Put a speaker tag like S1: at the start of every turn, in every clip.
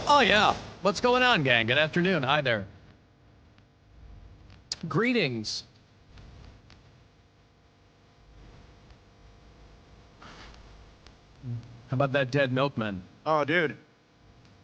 S1: Oh, yeah. What's going on, gang? Good afternoon. Hi there. Greetings. How about that dead milkman?
S2: Oh, dude.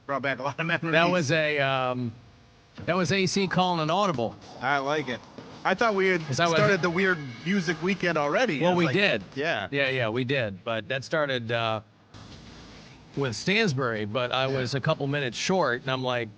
S2: Brought back a lot of memories.
S1: That was AC calling an audible.
S2: I like it. I thought we had started the weird music weekend already.
S1: Well, we did.
S2: Yeah.
S1: Yeah, we did. But that started with Stansbury, but I was a couple minutes short, and I'm like,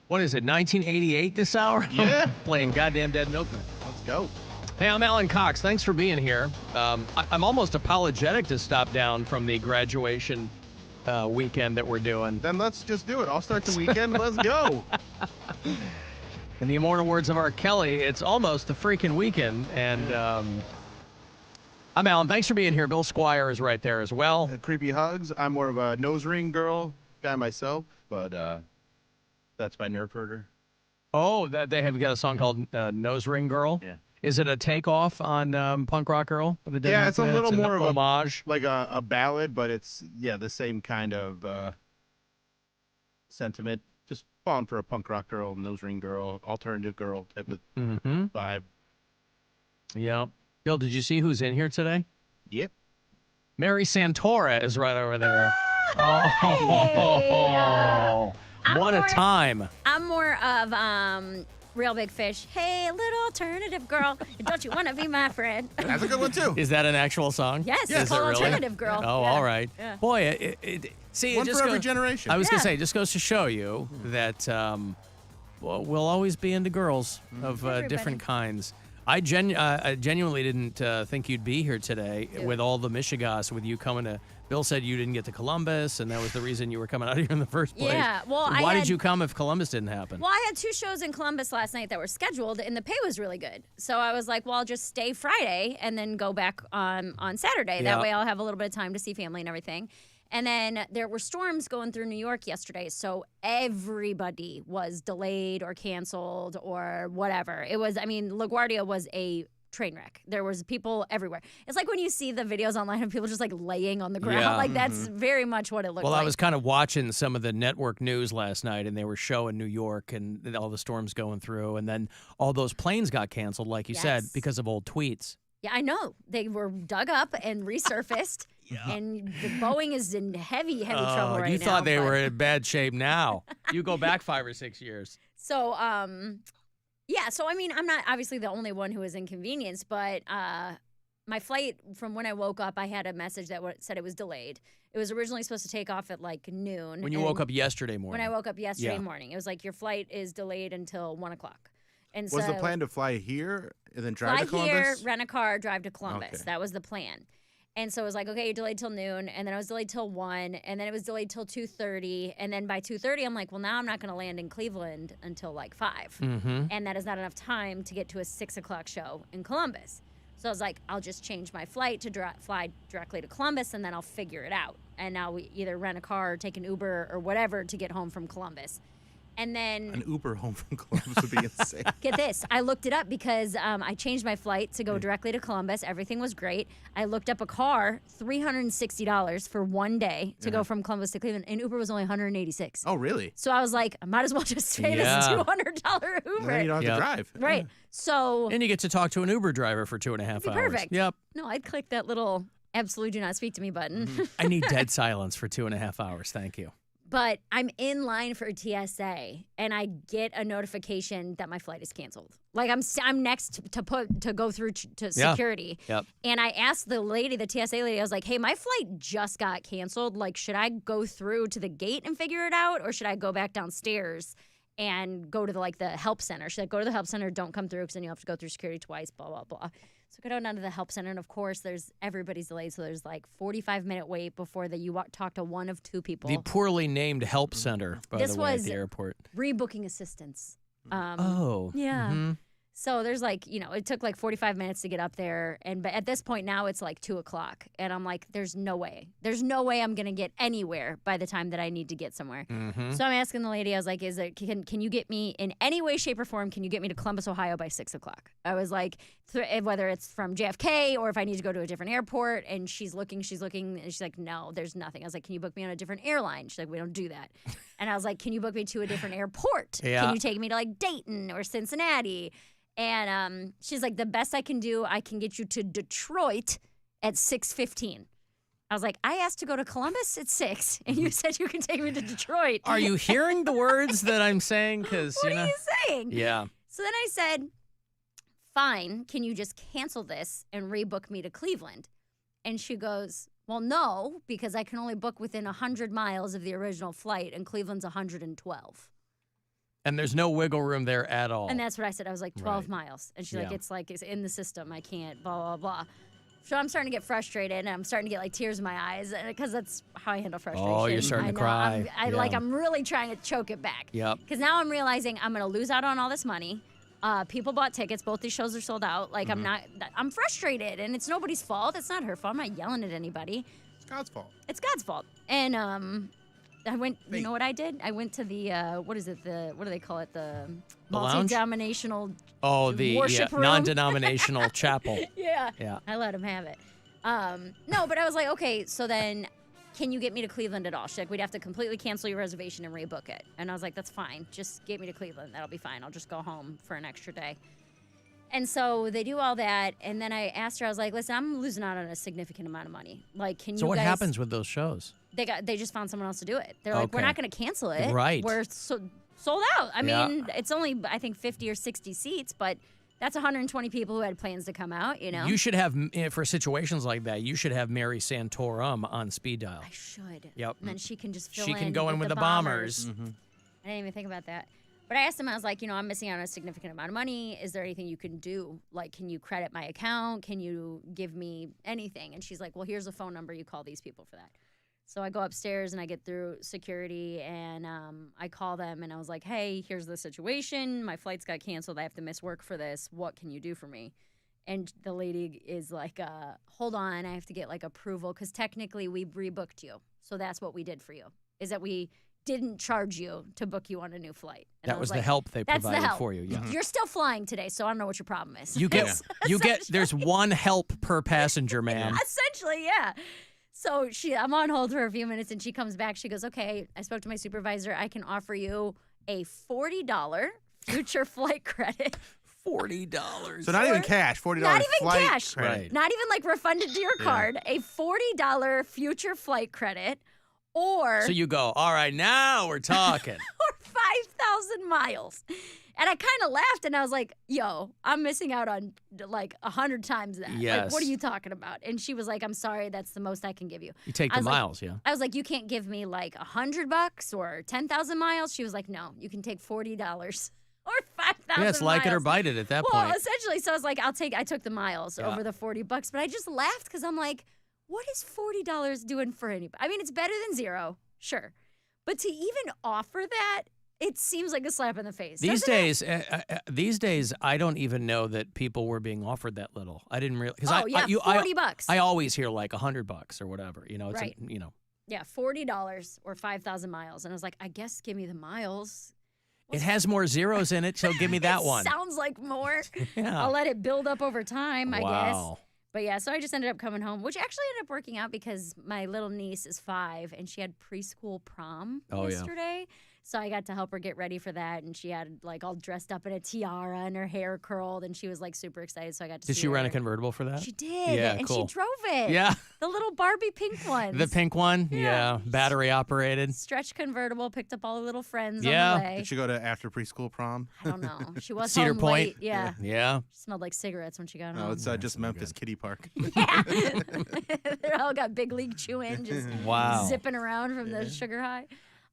S1: what is it, 1988 this hour?
S2: Yeah.
S1: Playing goddamn Dead Milkman.
S2: Let's go.
S1: Hey, I'm Alan Cox. Thanks for being here. I'm almost apologetic to stop down from the graduation weekend that we're doing.
S2: Then let's just do it. I'll start the weekend. Let's go.
S1: In the immortal words of R. Kelly, it's almost the freaking weekend. And I'm Alan. Thanks for being here. Bill Squire is right there as well.
S2: Creepy hugs. I'm more of a nose ring girl guy myself, but that's my nerve herder.
S1: Oh, they have got a song called Nose Ring Girl?
S2: Yeah.
S1: Is it a takeoff on Punk Rock Girl?
S2: Yeah, it's a little more of
S1: homage.
S2: Like a ballad, but it's, the same kind of sentiment. Just falling for a punk rock girl, nose ring girl, alternative girl type of vibe.
S1: Yeah. Bill, did you see who's in here today?
S2: Yep.
S1: Mary Santora is right over there. What a time.
S3: I'm more of Real Big Fish. Hey, little alternative girl, don't you want to be my friend?
S2: That's a good one, too.
S1: Is that an actual song?
S3: Yes,
S1: Is
S3: it's called
S1: it really?
S3: Alternative Girl.
S1: Oh,
S3: Yeah.
S1: all right.
S3: Yeah.
S1: Boy, see,
S2: One
S1: it just
S2: for every generation.
S1: I was going
S3: Yeah.
S1: to say, it just goes to show you that we'll always be into girls of different kinds. I genuinely didn't think you'd be here today with all the Michigas, with you coming to. Bill said you didn't get to Columbus, and that was the reason you were coming out here in the first place.
S3: Yeah, well,
S1: So why did you come if Columbus didn't happen?
S3: Well, I had 2 shows in Columbus last night that were scheduled, and the pay was really good. So I was like, well, I'll just stay Friday and then go back on Saturday.
S1: Yeah.
S3: That way I'll have a little bit of time to see family and everything. And then there were storms going through New York yesterday, so everybody was delayed or canceled or whatever. It was, LaGuardia was a train wreck. There was people everywhere. It's like when you see the videos online of people just like laying on the ground.
S1: Yeah.
S3: Like that's very much what it looked like.
S1: Well, I was kind of watching some of the network news last night, and they were showing New York and all the storms going through, and then all those planes got canceled, like you said,
S3: Yes.
S1: because of old tweets.
S3: Yeah, I know. They were dug up and resurfaced, and the Boeing is in heavy trouble right now.
S1: You thought they
S3: but-
S1: were in bad shape now. You go back 5 or 6 years.
S3: So, I'm not obviously the only one who was inconvenienced, but my flight from when I woke up, I had a message that said it was delayed. It was originally supposed to take off at like noon.
S1: When you woke up yesterday morning.
S3: When I woke up yesterday morning, it was like your flight is delayed until 1 o'clock. And
S2: Was
S3: so
S2: the plan to fly here and then drive
S3: fly
S2: to Columbus?
S3: here, rent a car, drive to Columbus.
S2: Okay.
S3: That was the plan. And so it was like, okay, you're delayed till noon, and then I was delayed till 1, and then it was delayed till 2:30, and then by 2:30, I'm like, well, now I'm not going to land in Cleveland until like 5, and that is not enough time to get to a 6 o'clock show in Columbus. So I was like, I'll just change my flight to fly directly to Columbus, and then I'll figure it out. And now we either rent a car or take an Uber or whatever to get home from Columbus. And then
S2: An Uber home from Columbus would be insane.
S3: get this. I looked it up because I changed my flight to go directly to Columbus. Everything was great. I looked up a car, $360 for one day to go from Columbus to Cleveland, and Uber was only $186.
S2: Oh, really?
S3: So I was like, I might as well just pay this $200 Uber.
S2: Then you don't have to drive.
S3: Right. So
S1: And you get to talk to an Uber driver for 2.5 hours.
S3: perfect.
S1: Yep.
S3: No, I'd click that little absolutely do not speak to me button.
S1: I need dead silence for 2.5 hours. Thank you.
S3: But I'm in line for TSA, and I get a notification that my flight is canceled. Like I'm next to go through to security.
S1: Yep.
S3: And I asked the TSA lady, I was like, hey, my flight just got canceled. Like, should I go through to the gate and figure it out, or should I go back downstairs and go to the help center? Should I go to the help center? Don't come through because then you have to go through security twice, blah, blah, blah. So I go down to the help center, and of course, everybody's delayed. So there's like 45-minute wait before you talk to one of 2 people.
S1: The poorly named help center, by
S3: This
S1: the way, at
S3: was
S1: the airport.
S3: Rebooking assistance.
S1: Yeah.
S3: So there's it took like 45 minutes to get up there. But at this point now it's like 2 o'clock. And I'm like, there's no way. There's no way I'm going to get anywhere by the time that I need to get somewhere. So I'm asking the lady, I was like, can you get me in any way, shape, or form, can you get me to Columbus, Ohio by 6 o'clock? I was like, whether it's from JFK or if I need to go to a different airport. And she's looking, and she's like, no, there's nothing. I was like, can you book me on a different airline? She's like, we don't do that. And I was like, can you book me to a different airport?
S1: Yeah.
S3: Can you take me to like Dayton or Cincinnati? And she's like, the best I can do, I can get you to Detroit at 6:15. I was like, I asked to go to Columbus at 6, and you said you can take me to Detroit.
S1: Are you hearing the words that I'm saying? Because
S3: What are you saying?
S1: Yeah.
S3: So then I said, fine, can you just cancel this and rebook me to Cleveland? And she goes, well, no, because I can only book within 100 miles of the original flight, and Cleveland's 112.
S1: And there's no wiggle room there at all.
S3: And that's what I said. I was like, 12
S1: Right.
S3: miles. And she's
S1: Yeah.
S3: like, it's in the system. I can't, blah, blah, blah. So I'm starting to get frustrated, and I'm starting to get like tears in my eyes because that's how I handle frustration.
S1: Oh, you're starting
S3: I
S1: to
S3: know.
S1: cry.
S3: I'm really trying to choke it back.
S1: Yep.
S3: Because now I'm realizing I'm going to lose out on all this money. People bought tickets. Both these shows are sold out. Like, I'm frustrated, and it's nobody's fault. It's not her fault. I'm not yelling at anybody.
S2: It's God's fault.
S3: It's God's fault. And I went, you know what I did? I went to the, what do they call it? The
S1: lounge?
S3: multi-denominational
S1: the
S3: worship room.
S1: non-denominational chapel.
S3: Yeah.
S1: Yeah.
S3: I let him have it. No, but I was like, okay, so then can you get me to Cleveland at all? She's like, we'd have to completely cancel your reservation and rebook it. And I was like, that's fine. Just get me to Cleveland. That'll be fine. I'll just go home for an extra day. And so they do all that. And then I asked her, I was like, listen, I'm losing out on a significant amount of money. Like, can you
S1: So what
S3: guys...
S1: happens with those shows?
S3: They just found someone else to do it. They're like, we're
S1: Okay.
S3: not going to cancel it.
S1: Right.
S3: We're sold out. I
S1: Yeah.
S3: mean, it's only, I think, 50 or 60 seats, but that's 120 people who had plans to come out, you know?
S1: You should have, for situations like that, you should have Mary Santora on speed dial.
S3: I should.
S1: Yep.
S3: And then she can just fill
S1: She can go in with the bombers.
S3: I didn't even think about that. But I asked him, I was like, I'm missing out on a significant amount of money. Is there anything you can do? Like, can you credit my account? Can you give me anything? And she's like, well, here's a phone number. You call these people for that. So I go upstairs and I get through security and I call them and I was like, hey, here's the situation. My flights got canceled. I have to miss work for this. What can you do for me? And the lady is like, hold on. I have to get like approval because technically we rebooked you. So that's what we did for you, is that we didn't charge you to book you on a new flight. And I
S1: That was
S3: like,
S1: the help they
S3: that's the
S1: provided
S3: help.
S1: for you. Yeah.
S3: You're still flying today, so I don't know what your problem is.
S1: You get. There's one help per passenger, man.
S3: Essentially, yeah. So I'm on hold for a few minutes, and she comes back. She goes, okay, I spoke to my supervisor. I can offer you a $40 future flight credit.
S1: $40.
S2: So not even cash, $40
S3: Not even
S2: flight
S3: cash.
S2: credit.
S1: Right.
S3: Not even like refunded to your card. A $40 future flight credit, or
S1: So you go, all right, now we're talking.
S3: or 5,000 miles. And I kind of laughed, and I was like, yo, I'm missing out on like 100 times that.
S1: Yes.
S3: Like, what are you talking about? And she was like, I'm sorry, that's the most I can give you.
S1: You take
S3: I
S1: the
S3: was like-
S1: miles, yeah.
S3: I was like, you can't give me like $100 or 10,000 miles. She was like, no, you can take $40 or 5,000
S1: Yeah, it's like it or
S3: miles.
S1: bite it at that
S3: Well,
S1: point.
S3: essentially, so I was like, I took the miles
S1: Yeah.
S3: over the $40, but I just laughed because I'm like, what is $40 doing for anybody? I mean, it's better than zero, sure. But to even offer that, it seems like a slap in the face.
S1: These days, I don't even know that people were being offered that little. I didn't really.
S3: Oh, yeah, $40.
S1: I always hear like $100 or whatever. It's
S3: Right. Yeah, $40 or 5,000 miles. And I was like, I guess give me the miles.
S1: It has more zeros in it, so give me that one.
S3: Sounds like more.
S1: Yeah.
S3: I'll let it build up over time, I guess.
S1: Wow.
S3: But yeah, so I just ended up coming home, which actually ended up working out because my little niece is 5 and she had preschool prom yesterday. So I got to help her get ready for that, and she had like all dressed up in a tiara and her hair curled, and she was like super excited. So I got to
S1: Did
S3: see
S1: she rent
S3: her.
S1: a convertible for that?
S3: She did.
S1: Yeah,
S3: and
S1: cool.
S3: she drove it.
S1: Yeah.
S3: The little Barbie pink one.
S1: The pink one?
S3: Yeah.
S1: Yeah. Battery operated.
S3: Stretch convertible, picked up all the little friends
S1: Yeah.
S3: on the way.
S2: Did she go to after preschool prom?
S3: I don't know. She was
S1: Cedar
S3: home
S1: Point?
S3: late. Yeah.
S1: Yeah.
S3: She smelled like cigarettes when she got home.
S2: No, it's just Memphis Kiddie Park.
S3: Yeah. They all got big league chewing, just
S1: Wow.
S3: zipping around from the sugar high.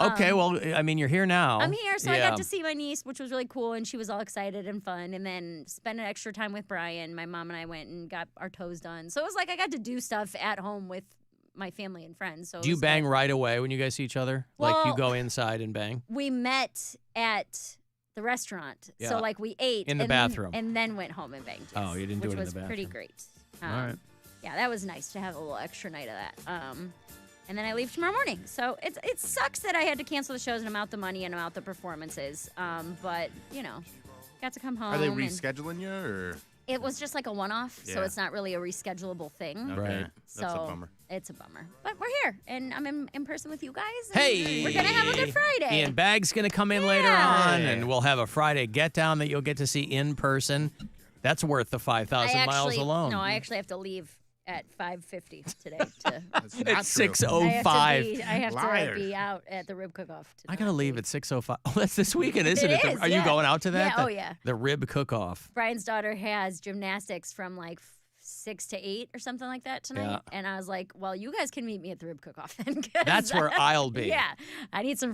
S1: Okay, well, I mean, you're here now.
S3: I'm here, so I
S1: Yeah.
S3: got to see my niece, which was really cool, and she was all excited and fun. And then spent an extra time with Brian. My mom and I went and got our toes done. So it was like I got to do stuff at home with my family and friends. So it
S1: Do you
S3: was
S1: bang
S3: good.
S1: right away when you guys see each other? Like you
S3: Well-
S1: go inside and bang?
S3: We met at the restaurant,
S1: Yeah.
S3: so like we ate
S1: In the
S3: and
S1: bathroom.
S3: and then went home and banged.
S1: Oh, you didn't do
S3: which
S1: it in
S3: was
S1: the
S3: pretty
S1: bathroom.
S3: great.
S1: All right.
S3: Yeah, that was nice to have a little extra night of that. And then I leave tomorrow morning. So it sucks that I had to cancel the shows and I'm out the money and I'm out the performances. But, got to come home.
S2: Are they
S3: and
S2: rescheduling you or?
S3: It was just like a one-off, so
S2: Yeah.
S3: it's not really a reschedulable thing.
S2: Okay.
S1: Right.
S2: That's a
S3: So
S2: bummer.
S3: it's a bummer. But we're here, and I'm in person with you guys. And
S1: Hey!
S3: we're gonna have a good Friday.
S1: Ian Bagg's going to come in later on, and we'll have a Friday get down that you'll get to see in person. That's worth the 5,000 miles alone.
S3: No, I actually have to leave at 5:50 today.
S1: At 6:05.
S3: I have to be out at the rib cook-off today.
S1: I got to leave at 6:05. Oh, that's this weekend, isn't it?
S3: It is,
S1: Are you going out to that?
S3: Yeah, oh, yeah.
S1: The rib cook-off.
S3: Brian's daughter has gymnastics from like 6 to 8 or something like that tonight.
S1: Yeah.
S3: And I was like, well, you guys can meet me at the rib cook-off then.
S1: That's where I'll be.
S3: Yeah. I need some